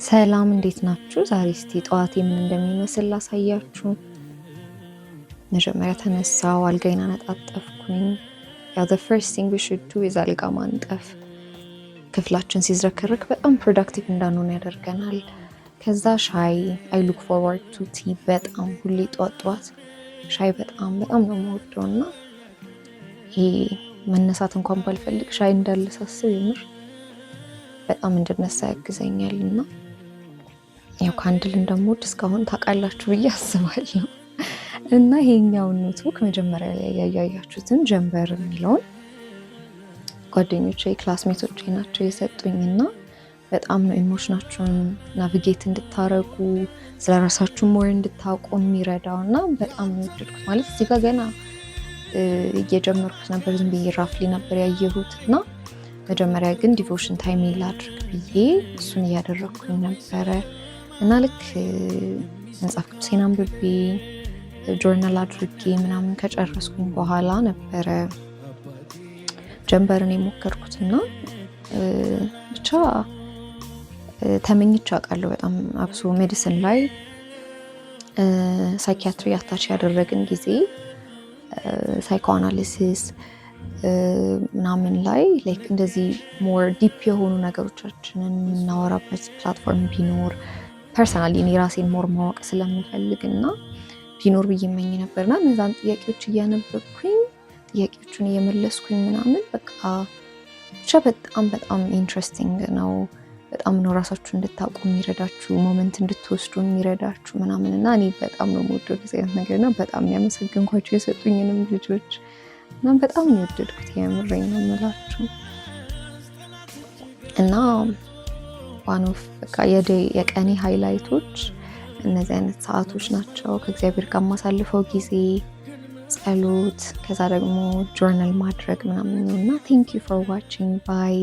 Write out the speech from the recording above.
ሰላም እንዴት ናችሁ? ዛሬ እስቲ ጠዋቴ ምን እንደሚመስል ላሳያችሁ። መጀመሪያ ተነሳው፣ አልጋዬን አነጣጠፍኩኝ። ያው the first thing we should do is አልጋ ማንጠፍ። ክፍላችን ሲዝረከረክ በጣም ፕሮዳክቲቭ እንዳንሆን ያደርገናል። ከዛ ሻይ I look forward to tea በጣም ሁሌ ጠዋት ሻይ በጣም ነው የምወደው እና ይሄ መነሳት እንኳን ባልፈልግ ሻይ እንዳለ ሳስብ የምር በጣም እንድነሳ ያግዘኛል እና ያው ካንድል እንደምወድ እስካሁን ታውቃላችሁ ብዬ አስባለሁ። እና ይሄኛውን ኖትቡክ መጀመሪያ ላይ ያያያችሁትን ጀንበር የሚለውን ጓደኞቼ ክላስሜቶቼ ናቸው የሰጡኝና በጣም ነው ኢሞሽናችሁን ናቪጌት እንድታረጉ ስለራሳችሁ ሞር እንድታውቁ የሚረዳውና በጣም ነው የወደድኩት። ማለት እዚህ ጋር ገና እየጀመርኩት ነበር፣ ዝም ብዬ ራፍሊ ነበር ያየሁትና መጀመሪያ ግን ዲቮሽን ታይም ላድርግ ብዬ እሱን እያደረኩኝ ነበረ እና ልክ መጽሐፍ ቅዱሴን አንብቤ ጆርናል አድርጌ ምናምን ከጨረስኩኝ በኋላ ነበረ ጀንበርን የሞከርኩትና ብቻ ተመኝቼ አውቃለሁ በጣም አብሶ ሜዲሲን ላይ ሳይኪያትሪ አታች ያደረግን ጊዜ ሳይኮአናሊሲስ ምናምን ላይ ላይክ እንደዚህ ሞር ዲፕ የሆኑ ነገሮቻችንን የምናወራበት ፕላትፎርም ቢኖር ፐርሰናሊ እኔ ራሴን ሞር ማወቅ ስለምፈልግና ቢኖር ብዬ እመኝ ነበርና እነዛን ጥያቄዎች እያነበብኩኝ ጥያቄዎቹን እየመለስኩኝ ምናምን በቃ ብቻ በጣም ኢንትረስቲንግ ነው። በጣም ነው ራሳችሁ እንድታውቁ የሚረዳችሁ ሞመንት እንድትወስዱ የሚረዳችሁ ምናምን እና እኔ በጣም ነው የምወደው ጊዜ አይነት ነገርና በጣም ያመሰግንኳቸው የሰጡኝንም ልጆች እና በጣም ነው የወደድኩት። የምሬን ነው የምላችሁ እና ዋን ኦፍ በቃ የቀኔ ሃይላይቶች እነዚህ አይነት ሰዓቶች ናቸው። ከእግዚአብሔር ጋር ማሳልፈው ጊዜ፣ ጸሎት፣ ከዛ ደግሞ ጆርናል ማድረግ ምናምን ነው እና ቴንክ ዩ ፎር ዋቺንግ ባይ